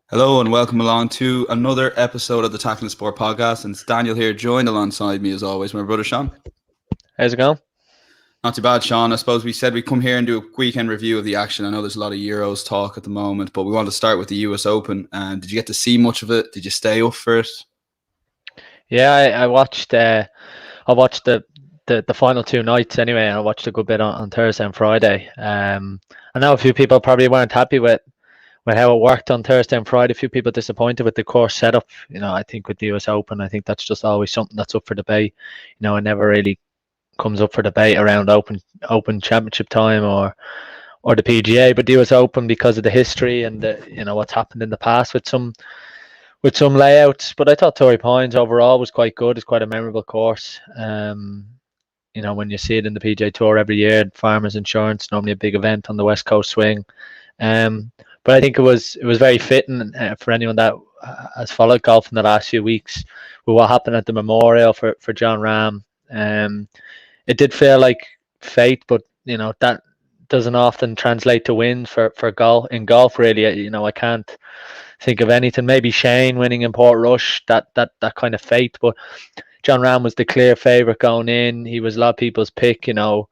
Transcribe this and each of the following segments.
Hello and welcome along to another episode of the Tackling Sport podcast. And it's Daniel here, joined alongside me as always, my brother Sean. How's it going? Not too bad, Sean. I suppose we said we'd come here and do a weekend review of the action. I know there's a lot of Euros talk at the moment, but we want to start with the US Open. And did you get to see much of it? Did you stay up for it? Yeah, I watched. I watched the final two nights anyway. I watched a good bit on Thursday and Friday. I know a few people probably weren't happy with how it worked on Thursday and Friday. A few people disappointed with the course setup. I think with the US Open, I think that's just always something that's up for debate. It never really comes up for debate around Open Championship time or the PGA, but the US Open because of the history and what's happened in the past with some layouts. But I thought Torrey Pines overall was quite good. It's quite a memorable course. When you see it in the PGA Tour every year, Farmers Insurance, normally a big event on the West Coast swing. But I think it was very fitting for anyone that has followed golf in the last few weeks with what happened at the Memorial for Jon Rahm. It did feel like fate, but that doesn't often translate to wins for golf in golf. Really, I can't think of anything. Maybe Shane winning in Port Rush, that kind of fate. But Jon Rahm was the clear favourite going in. He was a lot of people's pick. When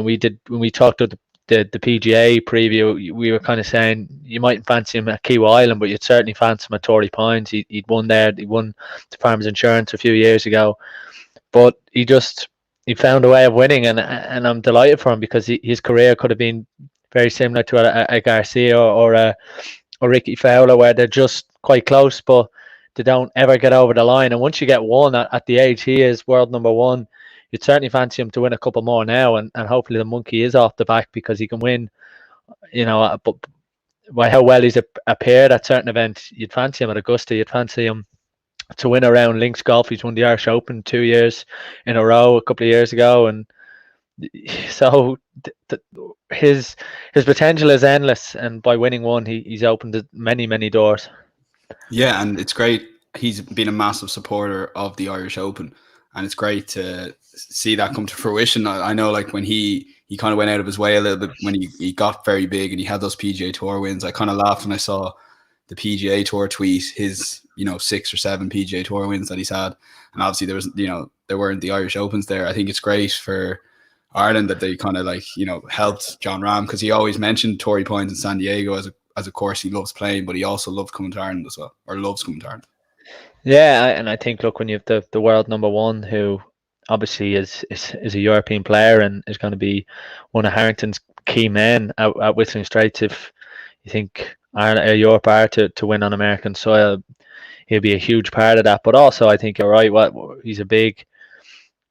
we talked to the PGA preview, we were kind of saying you might fancy him at Kiwa Island, but you'd certainly fancy him at Torrey Pines. He'd won there. He won the Farmers Insurance a few years ago, but he found a way of winning, and I'm delighted for him because his career could have been very similar to a Garcia or Ricky Fowler, where they're just quite close, but they don't ever get over the line. And once you get one at the age he is, world number one, you'd certainly fancy him to win a couple more now. And hopefully the monkey is off the back because he can win. But by how well he's appeared at certain events, you'd fancy him at Augusta. You'd fancy him to win around Links Golf. He's won the Irish Open 2 years in a row a couple of years ago, and so his potential is endless. And by winning one, he's opened many doors. Yeah, and it's great. He's been a massive supporter of the Irish Open, and it's great to see that come to fruition. I know, like when he kind of went out of his way a little bit when he got very big and he had those PGA Tour wins. I kind of laughed when I saw the PGA Tour tweet his 6 or 7 PGA Tour wins that he's had, and obviously there weren't the Irish Opens there. I think it's great for Ireland that they kind of helped Jon Rahm, because he always mentioned Torrey Pines in San Diego as a course he loves playing, but he also loved coming to Ireland as well, or loves coming to Ireland. Yeah, and I think, look, when you have the world number one, who obviously is a European player and is going to be one of Harrington's key men at Whistling Straits, if you think Ireland or Europe are to win on American soil, he'll be a huge part of that. But also, I think you're right. He's a big,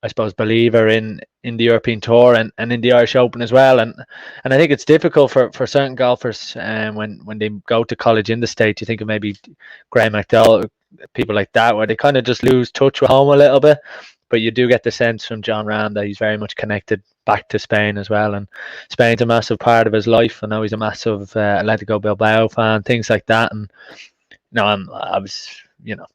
I suppose, believer in the European Tour and in the Irish Open as well. And I think it's difficult for certain golfers when they go to college in the States. You think of maybe Graham McDowell, people like that, where they kind of just lose touch with home a little bit. But you do get the sense from Jon Rahm that he's very much connected back to Spain as well. And Spain's a massive part of his life. I know he's a massive Atletico Bilbao fan, things like that. And I was,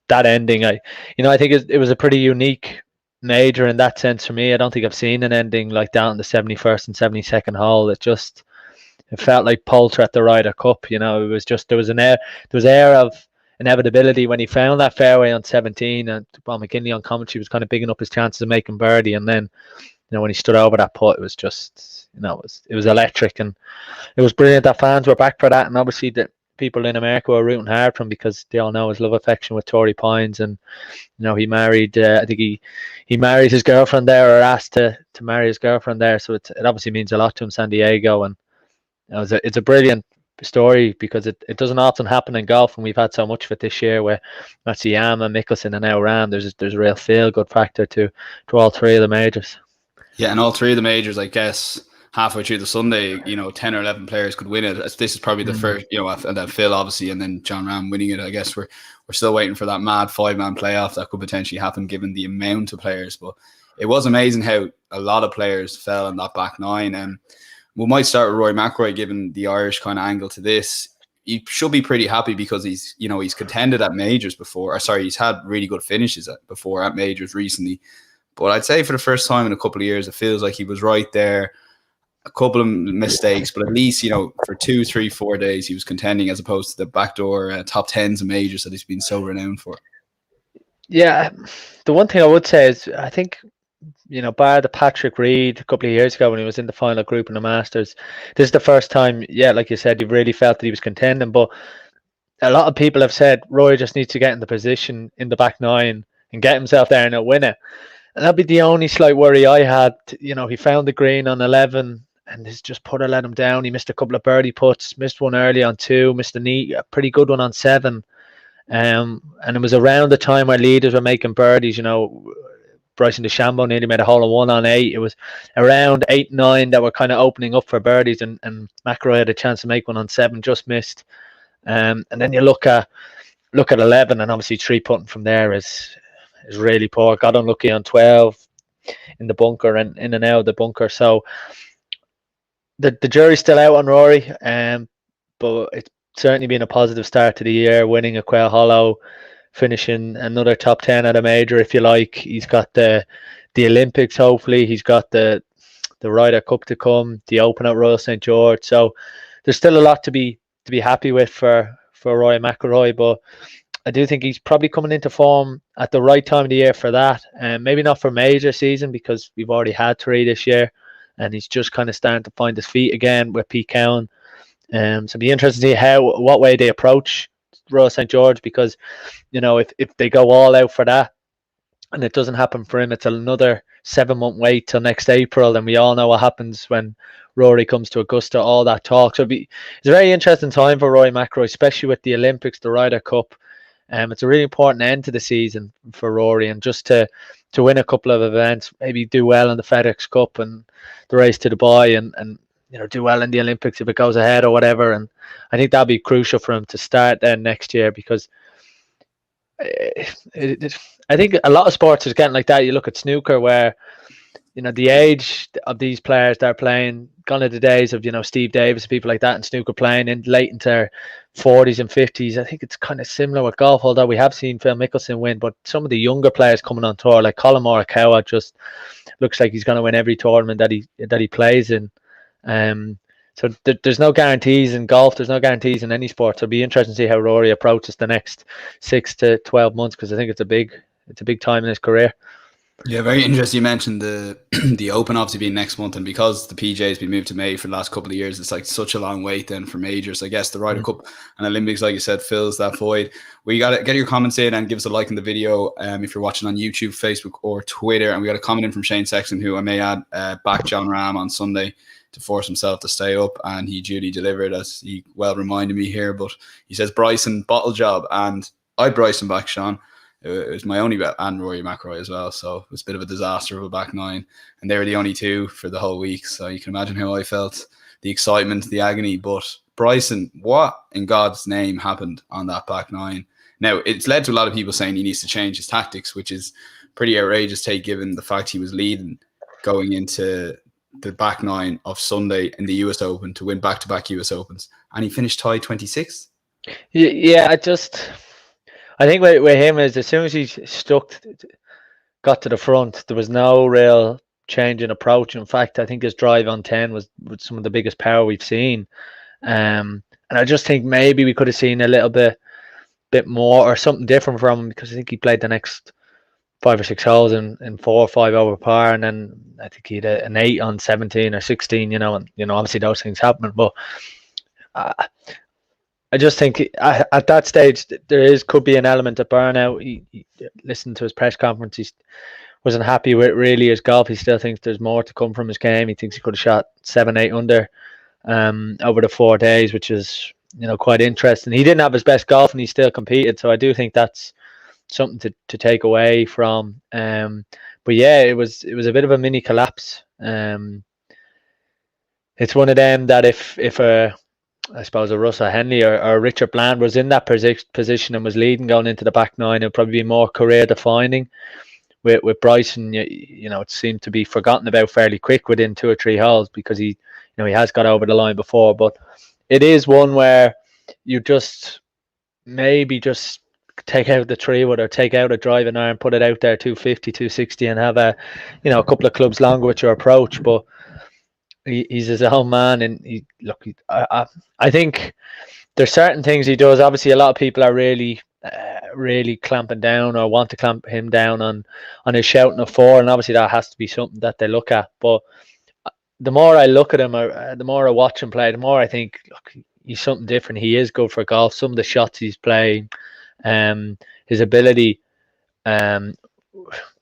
that ending, I think it was a pretty unique major in that sense for me. I don't think I've seen an ending like that in the 71st and 72nd hole. It felt like Poulter at the Ryder Cup. It was just there was air of inevitability when he found that fairway on 17, and Paul McKinley on commentary was kind of bigging up his chances of making birdie, and then when he stood over that putt, it was just it was electric, and it was brilliant that fans were back for that. And obviously that people in America were rooting hard for him because they all know his love affection with Torrey Pines, and he married I think he married his girlfriend there, or asked to marry his girlfriend there, so it obviously means a lot to him, San Diego. And it's a brilliant story because it doesn't often happen in golf, and we've had so much of it this year where Matsuyama, Mickelson and now Rahm, there's a real feel good factor to all three of the majors. Yeah, and all three of the majors, I guess, halfway through the Sunday, 10 or 11 players could win it. This is probably the first, and then Phil obviously, and then Jon Rahm winning it. I guess we're still waiting for that mad 5-man playoff that could potentially happen given the amount of players. But it was amazing how a lot of players fell in that back nine. And we might start with Rory McIlroy, given the Irish kind of angle to this. He should be pretty happy because he's contended at majors before. Or sorry, he's had really good finishes before at majors recently. But I'd say for the first time in a couple of years, it feels like he was right there a couple of mistakes, but at least, for 2, 3, 4 days he was contending, as opposed to the backdoor top tens and majors that he's been so renowned for. Yeah, the one thing I would say is I think, bar the Patrick Reed a couple of years ago when he was in the final group in the Masters, this is the first time, like you said, you've really felt that he was contending. But a lot of people have said Rory just needs to get in the position in the back nine and get himself there and he'll win it. And that'd be the only slight worry I had. He found the green on 11 and his just putter let him down. He missed a couple of birdie putts, missed one early on 2, missed a pretty good one on 7. And it was around the time where leaders were making birdies. Bryson DeChambeau nearly made a hole in 1 on 8. It was around 8, 9 that were kind of opening up for birdies, and McIlroy had a chance to make one on 7, just missed. And then you look at 11, and obviously 3 putting from there is really poor. Got unlucky on 12 in the bunker and in and out of the bunker. So the jury's still out on Rory, but it's certainly been a positive start to the year, winning at Quail Hollow, finishing another top 10 at a major, if you like. He's got the Olympics, hopefully. He's got the Ryder Cup to come, the Open at Royal St. George. So there's still a lot to be happy with for Rory McIlroy, but I do think he's probably coming into form at the right time of the year for that. And maybe not for major season, because we've already had 3 this year, and he's just kind of starting to find his feet again with Pete Cowan. So it'll be interesting to see what way they approach Royal St. George, because if they go all out for that and it doesn't happen for him, it's another 7-month wait till next April, and we all know what happens when Rory comes to Augusta, all that talk. So it's a very interesting time for Rory McIlroy, especially with the Olympics, the Ryder Cup. It's a really important end to the season for Rory, and just to win a couple of events, maybe do well in the FedEx Cup and the race to Dubai, and do well in the Olympics if it goes ahead or whatever. And I think that'll be crucial for him to start then next year, because I think a lot of sports is getting like that. You look at snooker, where the age of these players that are playing, gone are the days of Steve Davis, people like that in snooker playing in late into their 40s and 50s. I think it's kind of similar with golf, although we have seen Phil Mickelson win, but some of the younger players coming on tour, like Colin Morikawa, just looks like he's going to win every tournament that he plays in. So there's no guarantees in golf. There's no guarantees in any sport. So it'll be interesting to see how Rory approaches the next 6 to 12 months, because I think it's a big time in his career. Yeah, very interesting. You mentioned the Open obviously being next month, and because the PJ has been moved to May for the last couple of years, it's like such a long wait then for majors. I guess the Ryder Cup and Olympics, like you said, fills that void. We got to get your comments in and give us a like in the video if you're watching on YouTube, Facebook, or Twitter. And we got a comment in from Shane Sexton, who I may add backed Jon Rahm on Sunday to force himself to stay up, and he duly delivered, as he well reminded me here. But he says Bryson bottle job, and I'd Bryson back, Sean. It was my only bet, and Rory McIlroy as well. So it was a bit of a disaster of a back 9, and they were the only 2 for the whole week. So you can imagine how I felt, the excitement, the agony. But Bryson, what in God's name happened on that back 9? Now, it's led to a lot of people saying he needs to change his tactics, which is pretty outrageous take given the fact he was leading going into the back 9 of Sunday in the US Open to win back-to-back US Opens, and he finished tied 26th. Yeah, I think with him is, as soon as he got to the front, there was no real change in approach. In fact, I think his drive on 10 was some of the biggest power we've seen. And I just think maybe we could have seen a little bit more or something different from him, because I think he played the next 5 or 6 holes in 4 or 5 over par, and then I think he had an 8 on 17 or 16. And obviously those things happen, but I just think at that stage could be an element of burnout. He listened to his press conference. He wasn't happy with really his golf. He still thinks there's more to come from his game. He thinks he could have shot 7, 8 under over the 4 days, which is quite interesting. He didn't have his best golf, and he still competed. So I do think that's something to take away from. But yeah, it was a bit of a mini collapse. It's one of them that if I suppose a Russell Henley or Richard Bland was in that position and was leading going into the back 9, it'd probably be more career defining. With Bryson, it seemed to be forgotten about fairly quick within 2 or 3 holes, because he has got over the line before. But it is one where you just maybe just take out the 3-wood or take out a driving iron, put it out there 250, 260, and have a couple of clubs longer with your approach. But he's his own man, and I think there's certain things he does. Obviously, a lot of people are really clamping down or want to clamp him down on his shouting of four, and obviously that has to be something that they look at. But the more I look at him, the more I watch him play, the more I think, look, he's something different. He is good for golf. Some of the shots he's playing, his ability, um,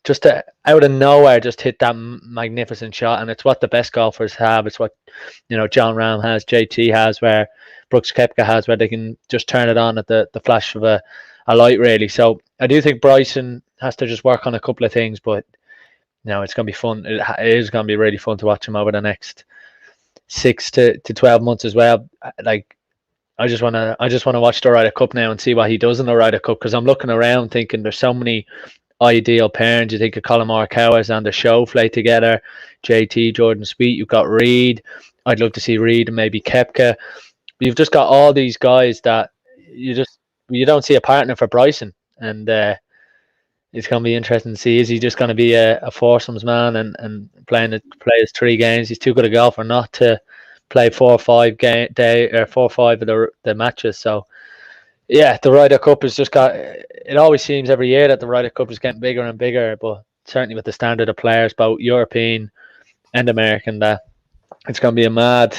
just to, out of nowhere, just hit that magnificent shot, and it's what the best golfers have. It's what Jon Rahm has, JT has, where Brooks Koepka has, where they can just turn it on at the flash of a light, really. So I do think Bryson has to just work on a couple of things, but it's going to be fun. It is going to be really fun to watch him over the next 6 to 12 months as well. Like, I just want to watch the Ryder Cup now and see what he does in the Ryder Cup, because I'm looking around thinking there's so many ideal pairings. You think of Colin Morikawa and the Schauffele together, JT, Jordan Spieth. You've got Reed. I'd love to see Reed and maybe Koepka. You've just got all these guys that you don't see a partner for Bryson, and it's going to be interesting to see. Is he just going to be a foursomes man and play his 3 games? He's too good a golfer not to play 4 or 5 4 or 5 of the matches. So yeah, the Ryder Cup has just got. It always seems every year that the Ryder Cup is getting bigger and bigger, but certainly with the standard of players, both European and American, that it's going to be a mad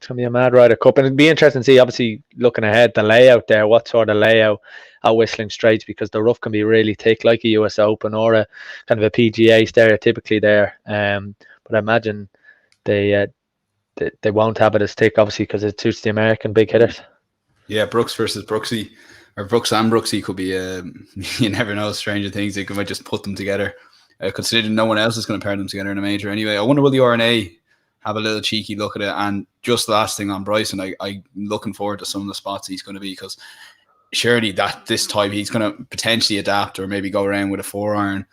Ryder Cup, and it'd be interesting to see. Obviously, looking ahead, the layout there, what sort of layout at Whistling Straits, because the rough can be really thick, like a US Open or a kind of a PGA stereotypically there. But I imagine they won't have it as thick, obviously, because it suits the American big hitters. Yeah, Brooks versus Brooksy, or Brooks and Brooksy could be. You never know, stranger things. They might just put them together, considering no one else is going to pair them together in a major anyway. I wonder will the RNA have a little cheeky look at it. And just last thing on Bryson, I'm looking forward to some of the spots he's going to be, because surely that this time he's going to potentially adapt or maybe go around with a 4-iron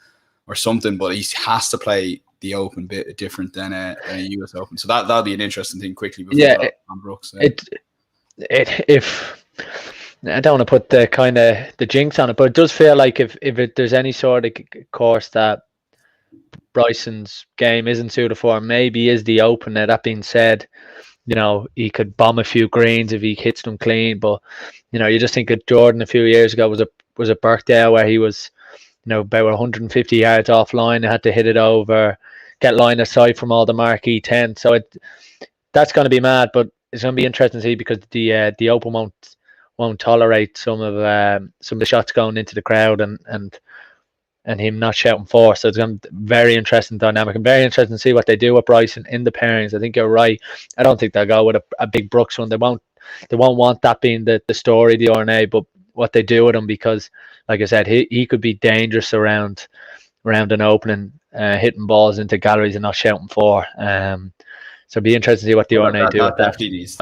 or something, but he has to play the Open bit different than a US Open. So that'll be an interesting thing quickly. On Brooks. If I don't want to put the kind of the jinx on it, but it does feel like if there's any sort of course that Bryson's game isn't suited for, maybe is the Open. Now, that being said, he could bomb a few greens if he hits them clean, but you just think of Jordan a few years ago was a Birkdale where he was about 150 yards offline, had to hit it over, get line of sight from all the marquee 10. So that's going to be mad, but it's going to be interesting to see, because the Open won't tolerate some of the shots going into the crowd and him not shouting four. So it's going to be very interesting dynamic, and very interesting to see what they do with Bryson in the pairings. I think you're right. I don't think they'll go with a big Brooks one. They won't want that being the story, the RNA, but what they do with him, because like I said, he could be dangerous around an opening, hitting balls into galleries and not shouting four. So it'd be interesting to see what the RNA do with that. That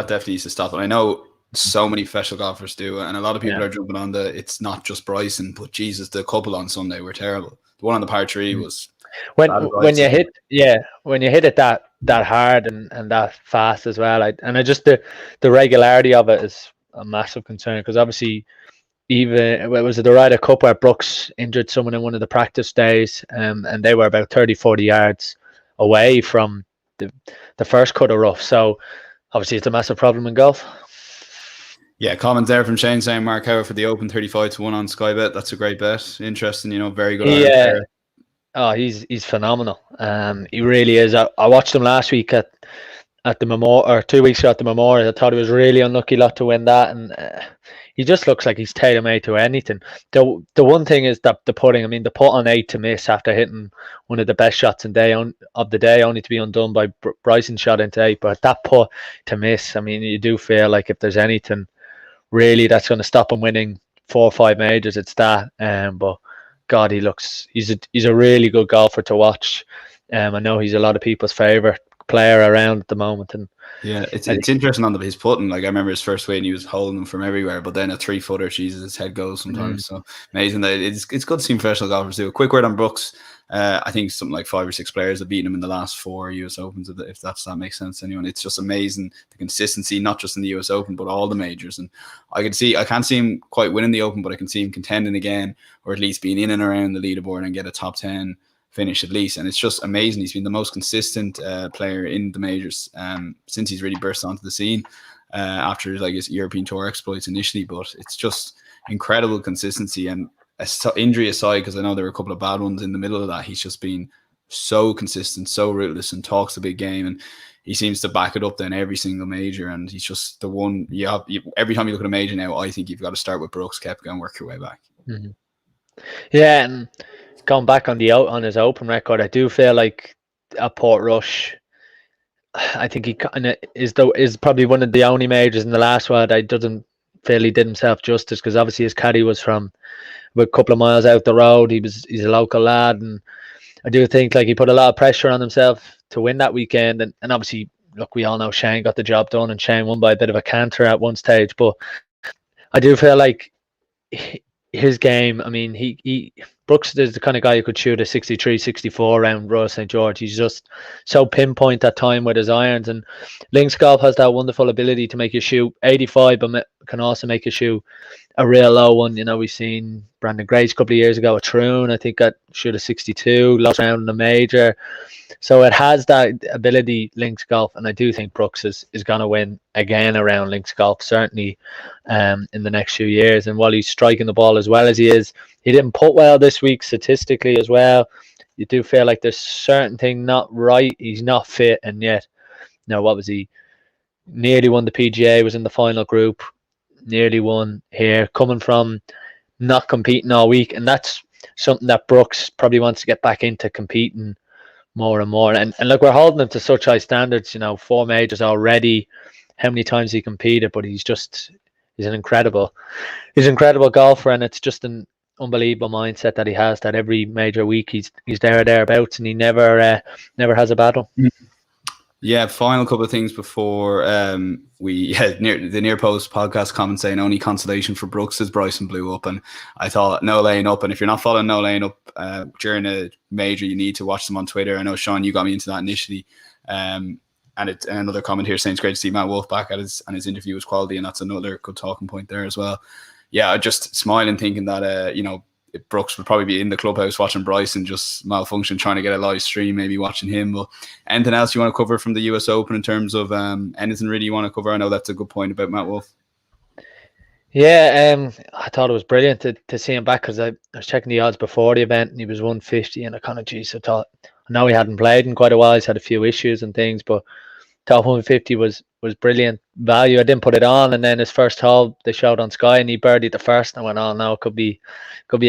definitely needs to stop. And I know so many professional golfers do, and a lot of people are jumping on it's not just Bryson, but Jesus, the couple on Sunday were terrible. The one on the par 3 was when you hit it that hard and that fast as well. I just the regularity of it is a massive concern, because obviously even it was the Ryder Cup where Brooks injured someone in one of the practice days, and they were about 30-40 yards away from the first cut of rough. So obviously it's a massive problem in golf. Yeah, comments there from Shane saying Mark Howard for the Open 35-1 on Sky Bet. That's a great bet. Interesting, very good. Yeah. Oh, he's phenomenal. He really is. I watched him last week at the Memorial, or 2 weeks ago at the Memorial. I thought he was really unlucky not to win that, and he just looks like he's tailor-made to anything. The one thing is that the putting. I mean, the putt on 8 to miss after hitting one of the best shots of the day, only to be undone by Bryson's shot into 8. But that putt to miss, I mean, you do feel like if there's anything really that's going to stop him winning 4 or 5 majors, it's that. But God, he's a really good golfer to watch. I know he's a lot of people's favorite player around at the moment, and yeah, it's interesting on his putting. Like, I remember his first win, he was holding them from everywhere, but then a 3-footer, Jesus, his head goes sometimes. So amazing that it's good to see professional golfers do. A quick word on Brooks. I think something like 5 or 6 players have beaten him in the last 4 US Opens, if that makes sense to anyone. It's just amazing, the consistency, not just in the US Open, but all the majors. And I can't see him quite winning the Open, but I can see him contending again, or at least being in and around the leaderboard and get a top 10 finish at least. And it's just amazing. He's been the most consistent player in the majors since he's really burst onto the scene after like his European Tour exploits initially. But it's just incredible consistency, and injury aside, because I know there were a couple of bad ones in the middle of that, he's just been so consistent, so ruthless, and talks a big game, and he seems to back it up then every single major. And he's just the one every time you look at a major now, I think you've got to start with Brooks Koepka and work your way back. Mm-hmm. Yeah, and going back on his Open record, I do feel like at Portrush, I think he kind of is probably one of the only majors in the last while that doesn't feel he did himself justice, because obviously his caddy was from a couple of miles out the road. He's a local lad, and I do think like he put a lot of pressure on himself to win that weekend, and obviously, look, we all know Shane got the job done, and Shane won by a bit of a canter at one stage, but I do feel like his game, I mean, Brooks is the kind of guy who could shoot a 63, 64 around Royal St. George. He's just so pinpoint at time with his irons, and links golf has that wonderful ability to make you shoot 85, but can also make you shoot a real low one. You know, we've seen Brandon Grace a couple of years ago at Troon, I think, got shoot a 62, lost round in the major. So it has that ability, links golf, and I do think Brooks is going to win again around links golf, certainly in the next few years. And while he's striking the ball as well as he is, he didn't putt well this week statistically as well. You do feel like there's certain thing not right. He's not fit, and yet, no, what was he? Nearly won the PGA, was in the final group, nearly won here, coming from not competing all week, and that's something that Brooks probably wants to get back into, competing more and more. And look, we're holding him to such high standards, you know, 4 majors already, how many times he competed, but he's an incredible golfer, and it's just an unbelievable mindset that he has, that every major week he's there or thereabouts, and he never has a bad one. Yeah, final couple of things before the Near Post podcast comment saying only consolation for Brooks is Bryson blew up, and I thought no laying up. And if you're not following no laying up during a major, you need to watch them on Twitter. I know, Sean, you got me into that initially. And another comment here saying it's great to see Matt Wolff back at his interview was quality, and that's another good talking point there as well. Yeah, I just smiling thinking that Brooks would probably be in the clubhouse watching Bryson just malfunction, trying to get a live stream, maybe watching him. But anything else you want to cover from the US Open in terms of anything really you want to cover? I know that's a good point about Matt Wolff. Yeah, I thought it was brilliant to see him back, because I was checking the odds before the event, and he was 150, and I kind of, I thought, I know he hadn't played in quite a while, he's had a few issues and things, but top 150 was brilliant value. I didn't put it on, and then his first hole they showed on Sky, and he birdied the first, and I went, oh no, it could be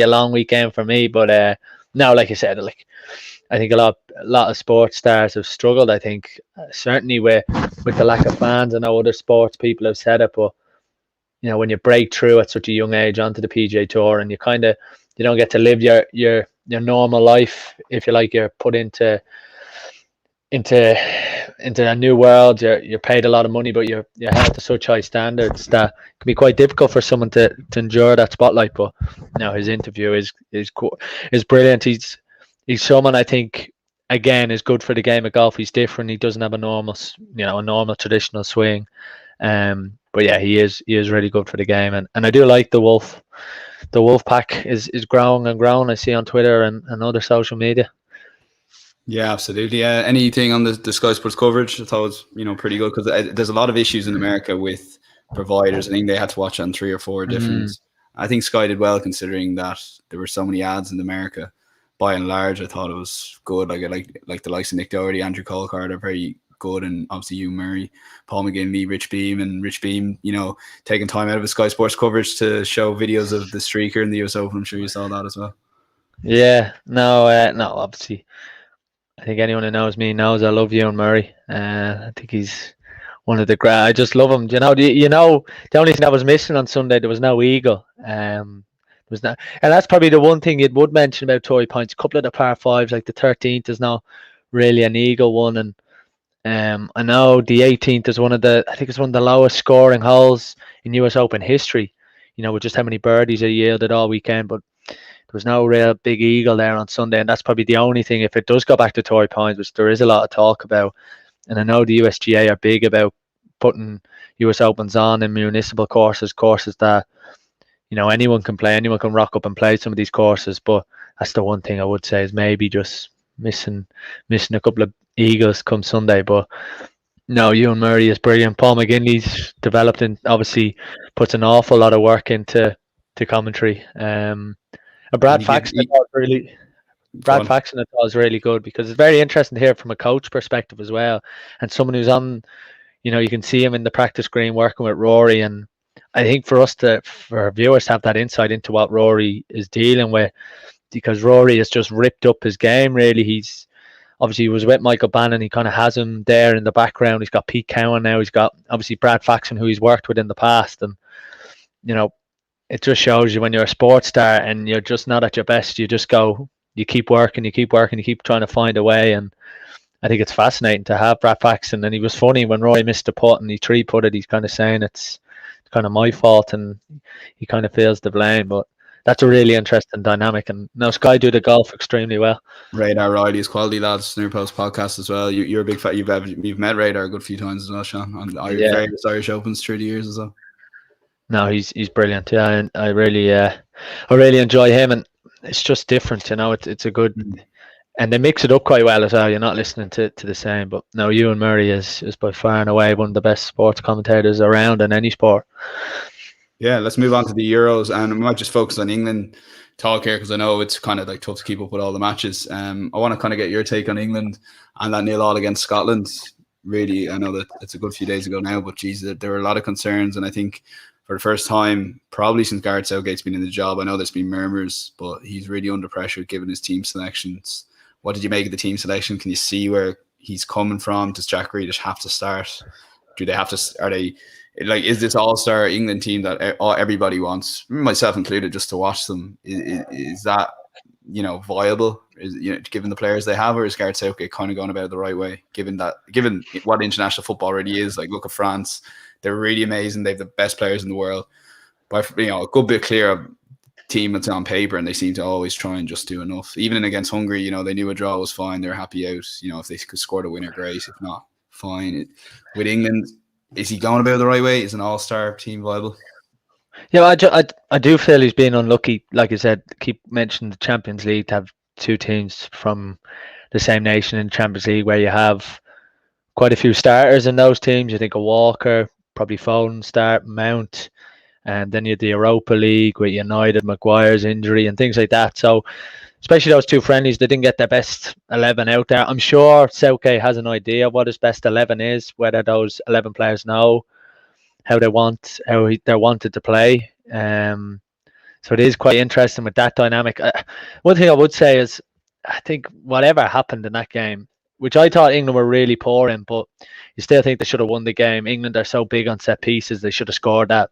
a long weekend for me. But now, like you said, like I think a lot of sports stars have struggled. I think certainly with the lack of fans. I know other sports people have said it, but you know, when you break through at such a young age onto the PGA Tour, and you don't get to live your normal life, if you like, you're put into a new world. You're paid a lot of money, but you're held to such high standards that it can be quite difficult for someone to endure that spotlight. But now his interview is brilliant. He's someone I think, again, is good for the game of golf. He's different. He doesn't have a normal traditional swing. But yeah, he is really good for the game, and I do like the Wolf pack is growing and growing. I see on Twitter and other social media. Yeah, absolutely. Anything on the Sky Sports coverage? I thought it was pretty good, because there's a lot of issues in America with providers. I think they had to watch on 3 or 4 different. I think Sky did well, considering that there were so many ads in America. By and large, I thought it was good. Like the likes of Nick Doherty, Andrew Colcard are very good, and obviously Hugh Murray, Paul McGinley, Rich Beam, taking time out of his Sky Sports coverage to show videos of the streaker in the US Open. I'm sure you saw that as well. Yeah, no, obviously. I think anyone who knows me knows I love Ewan Murray. I think he's one of the great. I just love him. The only thing that was missing on Sunday, there was no eagle. And that's probably the one thing you would mention about Torrey Pines. A couple of the par 5s, like the 13th, is not really an eagle one, and I know the 18th is one of the lowest scoring holes in US Open history. With just how many birdies are yielded all weekend, but there was no real big eagle there on Sunday, and that's probably the only thing, if it does go back to Torrey Pines, which there is a lot of talk about. And I know the USGA are big about putting US Opens on in municipal courses that anyone can play, anyone can rock up and play some of these courses. But that's the one thing I would say is maybe just missing a couple of eagles come Sunday. But no, Ewan Murray is brilliant. Paul McGinley's developed and obviously puts an awful lot of work into commentary. And And Brad he give Faxon he, go on. I thought was really good because it's very interesting to hear from a coach perspective as well, and someone who's on. You can see him in the practice green working with Rory, and I think for our viewers to have that insight into what Rory is dealing with, because Rory has just ripped up his game. Really, he was with Michael Bannon. He kind of has him there in the background. He's got Pete Cowan now. He's got obviously Brad Faxon, who he's worked with in the past, and you know it just shows you when you're a sports star and you're just not at your best. You keep working, you keep working, you keep trying to find a way. And I think it's fascinating to have Brad Faxon. And he was funny when Roy missed the putt and he three putted. He's kind of saying it's kind of my fault, and he kind of feels the blame. But that's a really interesting dynamic. And now Sky do the golf extremely well. Radar Riley is quality lads. Snooker Post podcast as well. You're a big fan. You've met Radar a good few times as well, Sean, on various Irish Opens through the years as well. No, he's brilliant. Yeah, and I really enjoy him, and it's just different. It's a good, and they mix it up quite well as well. You're not listening to the same. But no, Ewan Murray is by far and away one of the best sports commentators around in any sport. Yeah, let's move on to the Euros, and we might just focus on England talk here because I know it's kind of like tough to keep up with all the matches. I want to kind of get your take on England and that 0-0 against Scotland. Really, I know that it's a good few days ago now, but geez, there were a lot of concerns, and I think for the first time, probably since Gareth Southgate's been in the job, I know there's been murmurs, but he's really under pressure given his team selections. What did you make of the team selection? Can you see where he's coming from? Does Jack Grealish have to start? Do they have to? Are they like? Is this all-star England team that everybody wants, myself included, just to watch them? Is that viable? Given the players they have, or is Gareth Southgate kind of going about it the right way? Given what international football really is, like look at France. They're really amazing. They have the best players in the world. But a good bit clearer team that's on paper, and they seem to always try and just do enough. Even against Hungary, they knew a draw was fine. They're happy out. If they could score the winner, great. If not, fine. With England, is he going about it the right way? Is an all-star team viable? Yeah, I do feel he's been unlucky. Like I said, keep mentioning the Champions League to have two teams from the same nation in the Champions League, where you have quite a few starters in those teams. You think of Walker, probably Foden start, Mount, and then you had the Europa League with United, Maguire's injury and things like that. So especially those two friendlies, they didn't get their best 11 out there. I'm sure Southgate has an idea what his best 11 is, whether those 11 players know how they're wanted to play. So it is quite interesting with that dynamic. One thing I would say is, I think whatever happened in that game, which I thought England were really poor in, but you still think they should have won the game. England are so big on set pieces, they should have scored that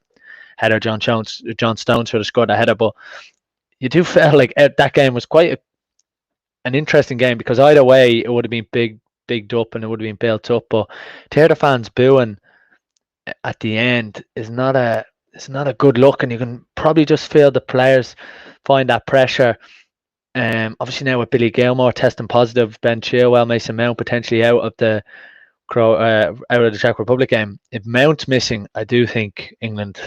header. John Stones should have scored that header, but you do feel like that game was quite an interesting game, because either way it would have been bigged up and it would have been built up. But to hear the fans booing at the end is not a good look, and you can probably just feel the players find that pressure. Obviously now with Billy Gilmore testing positive, Ben Chilwell, Mason Mount potentially out of the Czech Republic game. If Mount's missing, I do think England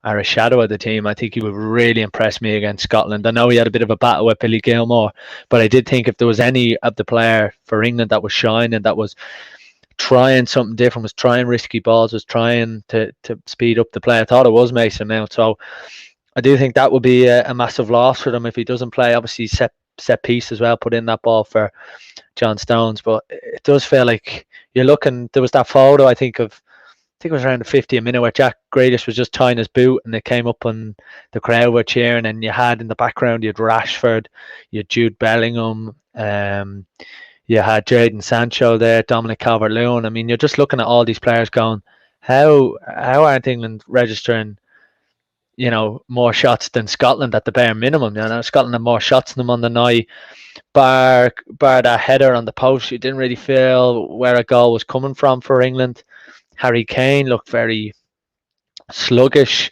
are a shadow of the team. I think he would really impress me against Scotland. I know he had a bit of a battle with Billy Gilmore, but I did think if there was any of the player for England that was shining, that was trying something different, was trying risky balls, was trying to speed up the play, I thought it was Mason Mount. So I do think that would be a massive loss for them if he doesn't play. Obviously set piece as well, put in that ball for John Stones. But it does feel like you're looking, there was that photo I think it was around the 50th minute where Jack Grealish was just tying his boot and it came up and the crowd were cheering, and you had in the background, you had Rashford, you had Jude Bellingham, you had Jadon Sancho there, Dominic Calvert-Lewin. I mean, you're just looking at all these players going, how aren't England registering more shots than Scotland at the bare minimum? Scotland had more shots than them on the night. Bar that header on the post, you didn't really feel where a goal was coming from for England. Harry Kane looked very sluggish.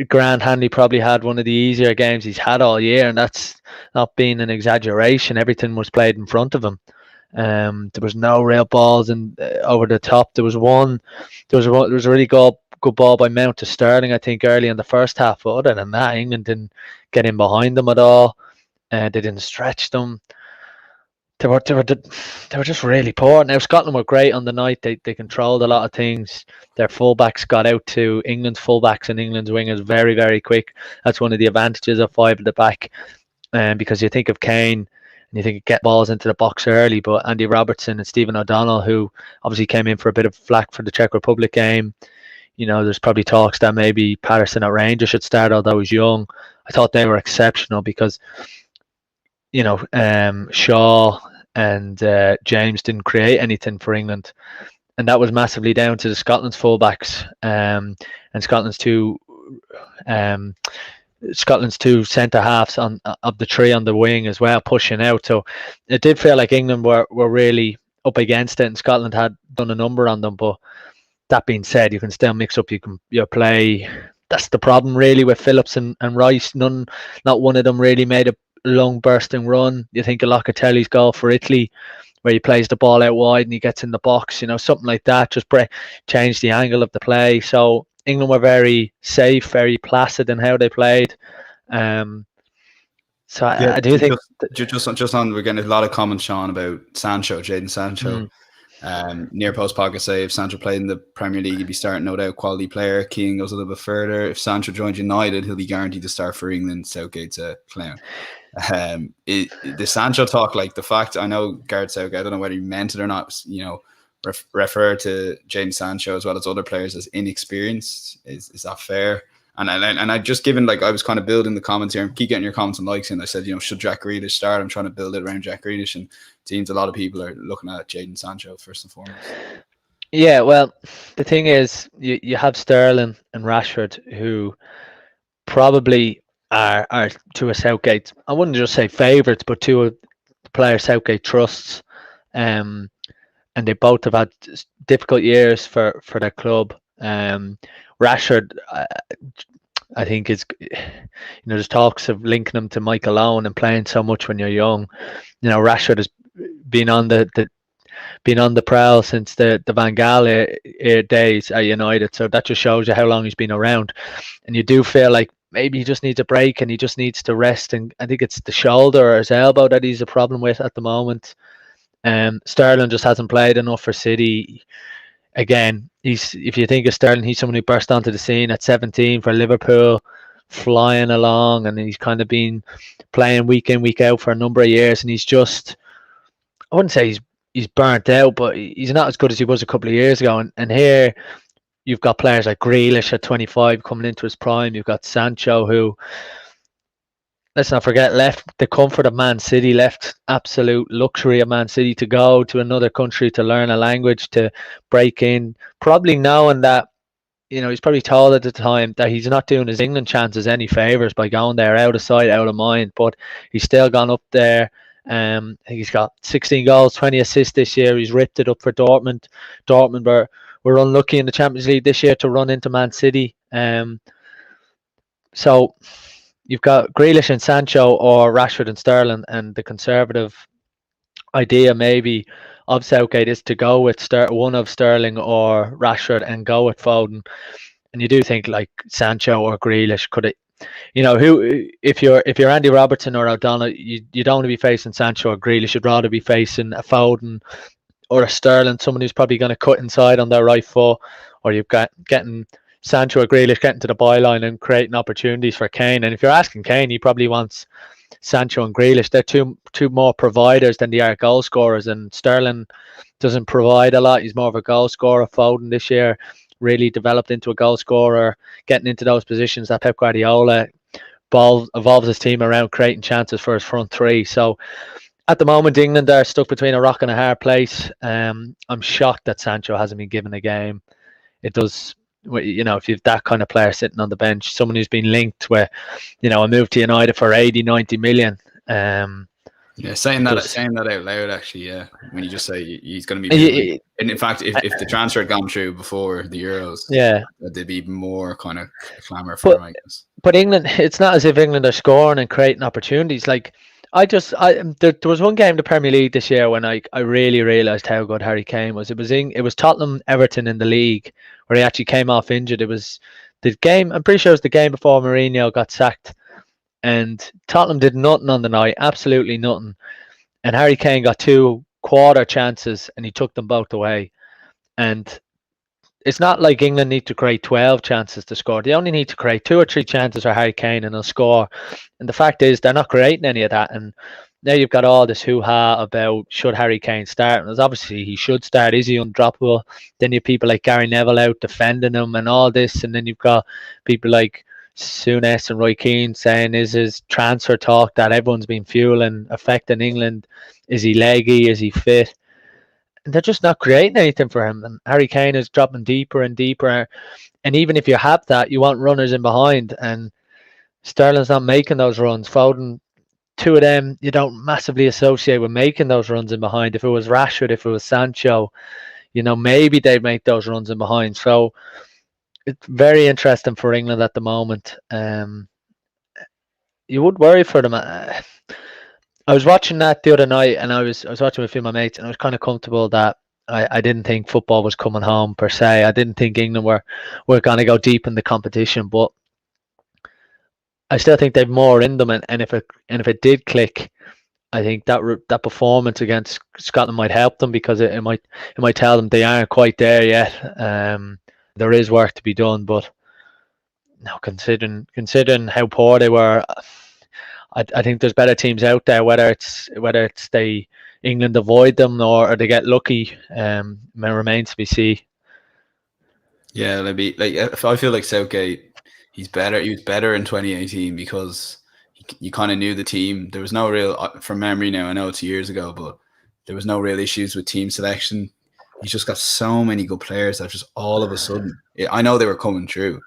Grant Hanley probably had one of the easier games he's had all year, and that's not being an exaggeration. Everything was played in front of him. There was no real balls over the top. There was a really good ball by Mount to Sterling, I think, early in the first half. But other than that, England didn't get in behind them at all. They didn't stretch them. they were just really poor. Now Scotland were great on the night. They controlled a lot of things. Their fullbacks got out to England's fullbacks and England's wingers very, very quick. That's one of the advantages of five at the back. Because you think of Kane and you think of get balls into the box early, but Andy Robertson and Stephen O'Donnell, who obviously came in for a bit of flack for the Czech Republic game. There's probably talks that maybe Patterson at Rangers should start, although he's young. I thought they were exceptional because Shaw and James didn't create anything for England, and that was massively down to the Scotland's fullbacks and Scotland's two centre halves of the three on the wing as well, pushing out. So it did feel like England were really up against it, and Scotland had done a number on them. But that being said, you can still mix up your play. That's the problem really with Phillips and Rice. Not one of them really made a long bursting run. You think of Locatelli's goal for Italy, where he plays the ball out wide and he gets in the box, something like that, just change the angle of the play. So England were very safe, very placid in how they played. So I do think just on, we're getting a lot of comments, Sean, about Jadon Sancho. Near post pocket save. Sancho played in the Premier League, he'd be starting, no doubt, quality player. Keane goes a little bit further. If Sancho joins United, he'll be guaranteed to start for England. Southgate's a clown. The Sancho talk, like the fact, I know Gareth Southgate, I don't know whether he meant it or not, refer to Jadon Sancho as well as other players as inexperienced. Is that fair? And I just given, like, I was kind of building the comments here and keep getting your comments and likes, and I said, should Jack Grealish start? I'm trying to build it around Jack Grealish, and it seems a lot of people are looking at Jadon Sancho first and foremost. Yeah, well, the thing is, you have Sterling and Rashford, who probably are to a Southgate, I wouldn't just say favourites, but two of the players Southgate trusts, and they both have had difficult years for their club. Rashford, I think there's talks of linking him to Michael Owen and playing so much when you're young. Rashford has been on the prowl since the Van Gaal days at United, so that just shows you how long he's been around. And you do feel like maybe he just needs a break and he just needs to rest. And I think it's the shoulder or his elbow that he's a problem with at the moment. Sterling just hasn't played enough for City. Again, if you think of Sterling, he's someone who burst onto the scene at 17 for Liverpool, flying along, and he's kind of been playing week in, week out for a number of years, and he's just, I wouldn't say he's burnt out, but he's not as good as he was a couple of years ago. And here you've got players like Grealish at 25 coming into his prime. You've got Sancho, who, let's not forget, left the comfort of Man City, left absolute luxury of Man City to go to another country to learn a language, to break in, probably knowing that, he's probably told at the time that he's not doing his England chances any favours by going there, out of sight, out of mind, but he's still gone up there. I think he's got 16 goals, 20 assists this year. He's ripped it up for Dortmund. Dortmund were unlucky in the Champions League this year to run into Man City. So you've got Grealish and Sancho, or Rashford and Sterling, and the conservative idea maybe of Southgate is to go with one of Sterling or Rashford and go with Foden. And you do think like Sancho or Grealish could it, who, if you're Andy Robertson or O'Donnell, you don't want to be facing Sancho or Grealish. You'd rather be facing a Foden or a Sterling, someone who's probably going to cut inside on their right foot, or you've got getting Sancho or Grealish getting to the byline and creating opportunities for Kane. And if you're asking Kane, he probably wants Sancho and Grealish. They're two more providers than they are goal scorers, and Sterling doesn't provide a lot. He's more of a goal scorer. Foden this year really developed into a goal scorer, getting into those positions that Pep Guardiola evolves his team around, creating chances for his front three. So at the moment, England are stuck between a rock and a hard place. I'm shocked that Sancho hasn't been given a game. It does, if you've that kind of player sitting on the bench, someone who's been linked with, a move to United for 80-90 million. Saying that out loud, actually, yeah. When you just say he's going to be, and in fact, if the transfer had gone through before the Euros, there'd be more kind of clamour for him, I guess. But England, it's not as if England are scoring and creating opportunities. Like there was one game in the Premier League this year when I really realised how good Harry Kane was. It was Tottenham Everton in the league where he actually came off injured. It was the game, I'm pretty sure it was the game before Mourinho got sacked, and Tottenham did nothing on the night, absolutely nothing. and Harry Kane got 2 quarter chances and he took them both away. And it's not like England need to create 12 chances to score. They only need to create 2 or 3 chances for Harry Kane and they'll score. And the fact is, they're not creating any of that. And now you've got all this hoo-ha about should Harry Kane start. And obviously he should start. Is he undroppable? Then you have people like Gary Neville out defending him and all this. And then you've got people like Souness and Roy Keane saying, is his transfer talk that everyone's been fueling affecting England? Is he leggy? Is he fit? They're just not creating anything for him. And Harry Kane is dropping deeper and deeper. And even if you have that, you want runners in behind. And Sterling's not making those runs. Foden, 2 of them, you don't massively associate with making those runs in behind. If it was Rashford, if it was Sancho, maybe they'd make those runs in behind. So it's very interesting for England at the moment. You would worry for them. I was watching that the other night, and I was watching with a few of my mates, and I was kind of comfortable that I didn't think football was coming home per se. I didn't think England were going to go deep in the competition, but I still think they've more in them. And if it did click, I think that performance against Scotland might help them because it might tell them they aren't quite there yet. There is work to be done, but now considering how poor they were. I think there's better teams out there. Whether it's England avoid them or they get lucky, remains to be seen. Yeah, maybe if I feel like Southgate, he's better. He was better in 2018 because you kind of knew the team. There was no real, from memory now. I know it's years ago, but there was no real issues with team selection. He's just got so many good players that just all of a sudden, I know they were coming through.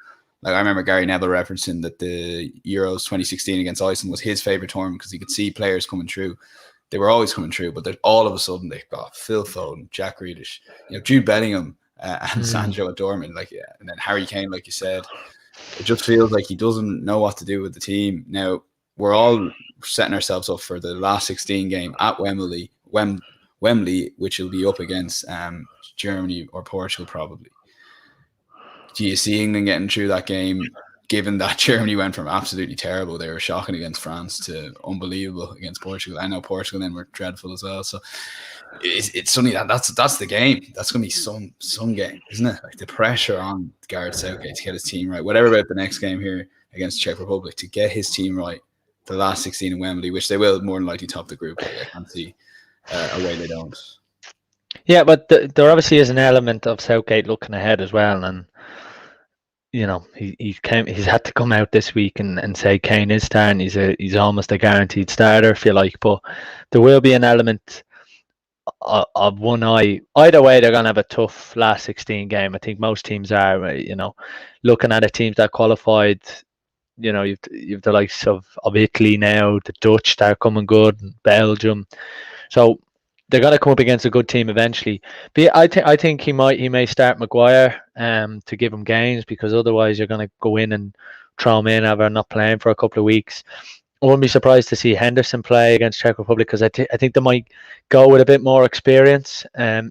Like I remember Gary Neville referencing that the Euros 2016 against Iceland was his favourite tournament because he could see players coming through. They were always coming through, but all of a sudden they've got Phil Foden, Jack Grealish, Jude Bellingham, and Sancho at Dortmund. And then Harry Kane, like you said, it just feels like he doesn't know what to do with the team. Now we're all setting ourselves up for the last 16 game at Wembley, which will be up against Germany or Portugal probably. Do you see England getting through that game, given that Germany went from absolutely terrible, they were shocking against France, to unbelievable against Portugal? I know Portugal then were dreadful as well. So it's suddenly that's the game. That's going to be some game, isn't it? Like the pressure on Gareth Southgate to get his team right. Whatever about the next game here against Czech Republic, to get his team right, the last 16 in Wembley, which they will more than likely top the group. I can't see a way they don't. Yeah, but there obviously is an element of Southgate looking ahead as well, and he's had to come out this week and say Kane is starting. He's almost a guaranteed starter, if you like. But there will be an element of one eye. Either way, they're gonna have a tough last 16 game. I think most teams are. Looking at the teams that qualified, you've the likes of Italy now, the Dutch that are coming good, Belgium. So they're going to come up against a good team eventually. But I think he may start Maguire to give him games, because otherwise you're going to go in and throw him in after not playing for a couple of weeks. I wouldn't be surprised to see Henderson play against Czech Republic, because I think they might go with a bit more experience,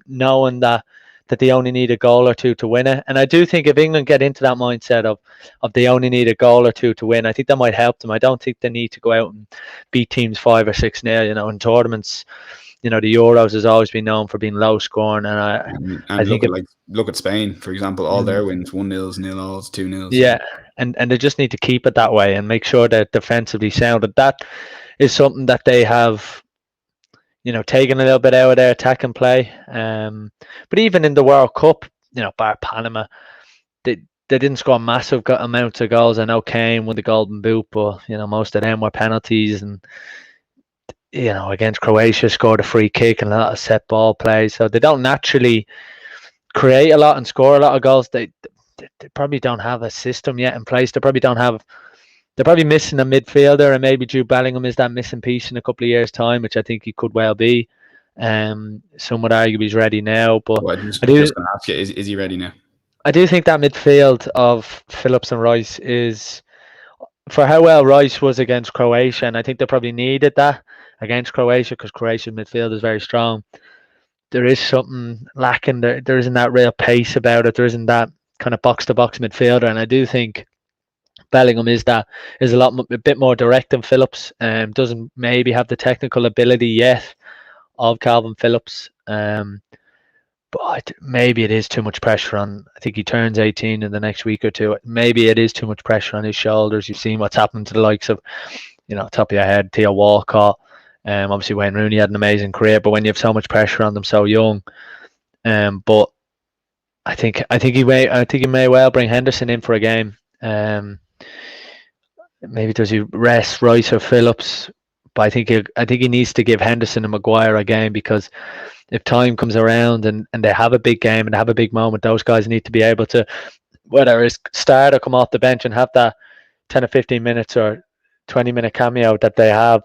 knowing that they only need a goal or two to win it. And I do think if England get into that mindset of they only need a goal or two to win, I think that might help them. I don't think they need to go out and beat teams 5 or 6-0. In tournaments, the Euros has always been known for being low scoring, and I think look at Spain, for example. All their wins 1-0s, 0-0s, 2-0s. Yeah, and they just need to keep it that way and make sure they're defensively sound. And that is something that they have, taken a little bit out of their attacking play. But even in the World Cup, bar Panama, they didn't score massive amounts of goals. I know Kane won the Golden Boot, but most of them were penalties. And against Croatia, scored a free kick and a lot of set ball play. So they don't naturally create a lot and score a lot of goals. They probably don't have a system yet in place. They're probably missing a midfielder, and maybe Jude Bellingham is that missing piece in a couple of years' time, which I think he could well be. Some would argue he's ready now, but I was just going to ask you, is he ready now? I do think that midfield of Phillips and Rice is, for how well Rice was against Croatia, and I think they probably needed that against Croatia because Croatia's midfield is very strong. There is something lacking. There isn't that real pace about it. There isn't that kind of box-to-box midfielder, and I do think Bellingham is a bit more direct than Phillips. Doesn't maybe have the technical ability yet, of Calvin Phillips. But maybe it is too much pressure on. I think he turns 18 in the next week or two. Maybe it is too much pressure on his shoulders. You've seen what's happened to the likes of, top of your head, Theo Walcott. Obviously Wayne Rooney had an amazing career, but when you have so much pressure on them so young, but I think he may well bring Henderson in for a game. Maybe does he rest Rice or Phillips? But I think he needs to give Henderson and Maguire a game, because if time comes around and they have a big game and they have a big moment, those guys need to be able to, whether it's start or come off the bench, and have that 10 or 15 minutes or 20-minute cameo that they have.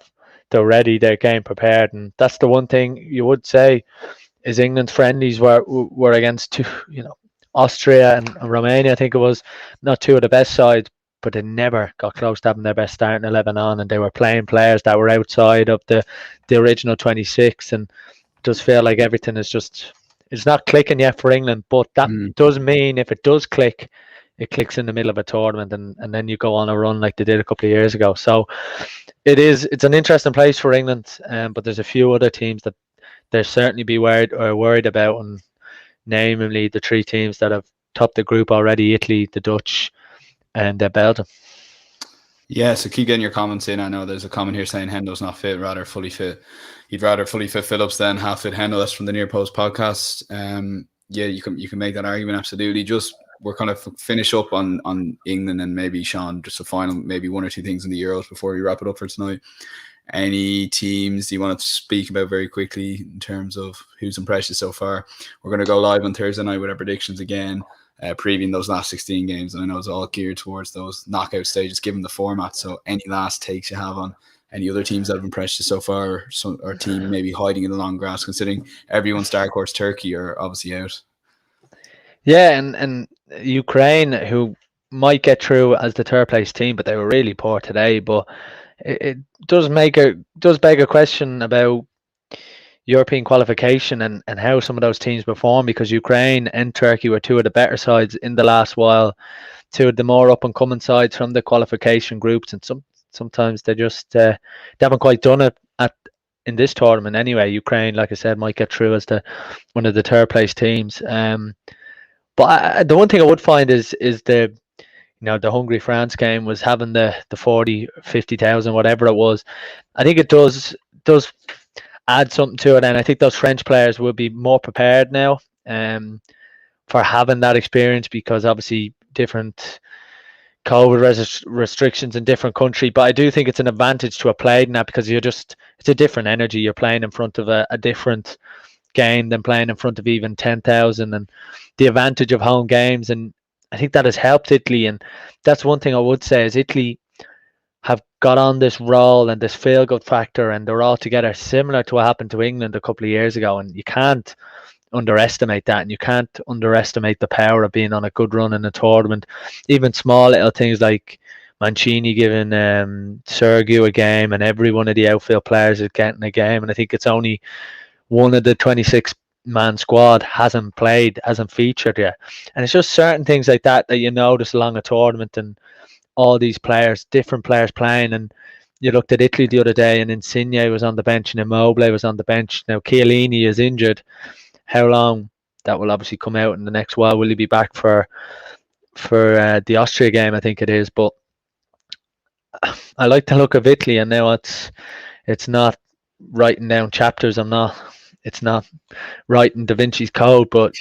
They're ready, they're game prepared. And that's the one thing you would say is England's friendlies were against Austria and Romania. I think it was not two of the best sides, but they never got close to having their best starting 11 on, and they were playing players that were outside of the original 26. And it does feel like everything is it's not clicking yet for England, but that does mean if it does click, it clicks in the middle of a tournament, and then you go on a run like they did a couple of years ago. So it's an interesting place for England, but there's a few other teams that they'll certainly be worried about, and namely the three teams that have topped the group already: Italy, the Dutch, and Belgium. Yeah, so keep getting your comments in. I know there's a comment here saying Hendo's not fit, rather fully fit. He'd rather fully fit Phillips than half fit Hendo. That's from the Near Post podcast. Yeah, you can make that argument, absolutely. Just we're kind of finish up on England, and maybe Sean, just a final, maybe one or two things in the Euros before we wrap it up for tonight. Any teams you want to speak about very quickly in terms of who's impressed you so far? We're going to go live on Thursday night with our predictions again, previewing those last 16 games. And I know it's all geared towards those knockout stages, given the format. So any last takes you have on any other teams that have impressed you so far, or team maybe hiding in the long grass, considering everyone's dark horse Turkey are obviously out? Yeah, and Ukraine, who might get through as the third place team, but they were really poor today. But it does beg a question about European qualification and how some of those teams perform, because Ukraine and Turkey were two of the better sides in the last while, two of the more up and coming sides from the qualification groups, and sometimes they just they haven't quite done it in this tournament anyway. Ukraine, like I said, might get through as one of the third place teams. But the one thing I would find is the Hungary France game was having the 40, 50,000, whatever it was. I think it does add something to it, and I think those French players will be more prepared now for having that experience, because obviously different COVID restrictions in different country. But I do think it's an advantage to have played in that, because it's a different energy. You're playing in front of a different game than playing in front of even 10,000, and the advantage of home games. And I think that has helped Italy, and that's one thing I would say is Italy have got on this roll and this feel-good factor, and they're all together, similar to what happened to England a couple of years ago. And you can't underestimate that, and you can't underestimate the power of being on a good run in a tournament. Even small little things like Mancini giving Sergio a game, and every one of the outfield players is getting a game. And I think it's only one of the 26-man squad hasn't featured yet. And it's just certain things like that you notice along a tournament, and all these players, different players playing. And you looked at Italy the other day, and Insigne was on the bench and Immobile was on the bench. Now Chiellini is injured. How long? That will obviously come out in the next while. Will he be back for the Austria game? I think it is. But I like the look of Italy, and now it's not writing down chapters. It's not writing Da Vinci's Code, but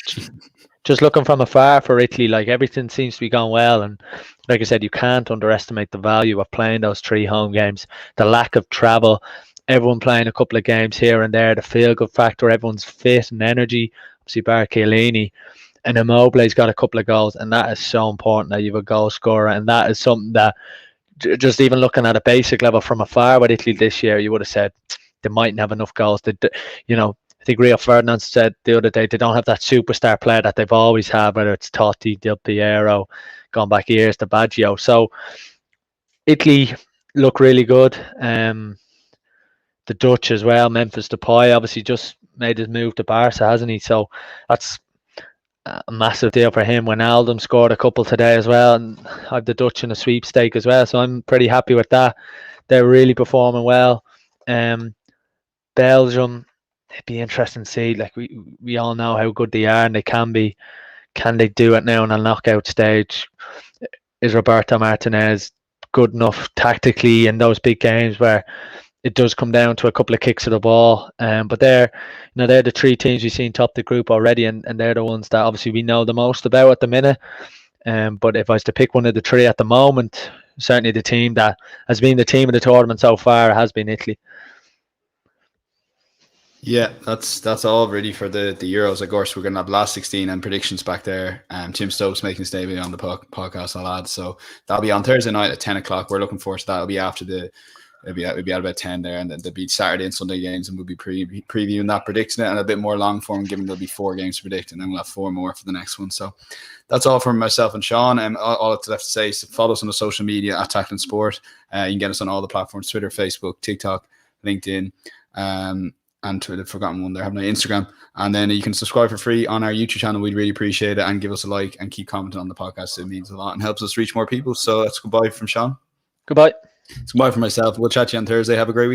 just looking from afar for Italy, like everything seems to be going well. And like I said, you can't underestimate the value of playing those 3 home games, the lack of travel, everyone playing a couple of games here and there, the feel-good factor, everyone's fit and energy, obviously bar Chiellini, and Immobile's got a couple of goals, and that is so important that you have a goal scorer. And that is something that, just even looking at a basic level from afar with Italy this year, you would have said they mightn't have enough goals. I think Rio Ferdinand said the other day they don't have that superstar player that they've always had, whether it's Totti, Del Piero, gone back years to Baggio. So Italy look really good. The Dutch as well, Memphis Depay obviously just made his move to Barca, hasn't he? So that's a massive deal for him. Wijnaldum scored a couple today as well, and I have the Dutch in a sweepstake as well. So I'm pretty happy with that. They're really performing well. Belgium, it'd be interesting to see. Like we all know how good they are, and they can be. Can they do it now in a knockout stage? Is Roberto Martinez good enough tactically in those big games where it does come down to a couple of kicks of the ball? But they're the three teams we've seen top the group already, and they're the ones that obviously we know the most about at the minute. But if I was to pick one of the three at the moment, certainly the team that has been the team of the tournament so far has been Italy. Yeah, that's all ready for the Euros. Of course, we're going to have last 16 and predictions back there. Tim Stokes making his debut on the podcast, I'll add. So that'll be on Thursday night at 10 o'clock. We're looking forward to that. It'll be after it'll be at about 10 there, and then there'll be Saturday and Sunday games, and we'll be previewing that, predicting it, and a bit more long form, given there'll be 4 games to predict, and then we'll have 4 more for the next one. So that's all from myself and Sean. All that's left to say is follow us on the social media at Tackling Sport. You can get us on all the platforms: Twitter, Facebook, TikTok, LinkedIn. And Twitter, forgotten one there, haven't I? Instagram. And then you can subscribe for free on our YouTube channel. We'd really appreciate it. And give us a like and keep commenting on the podcast. It means a lot and helps us reach more people. So that's goodbye from Sean. Goodbye. It's goodbye from myself. We'll chat to you on Thursday. Have a great week.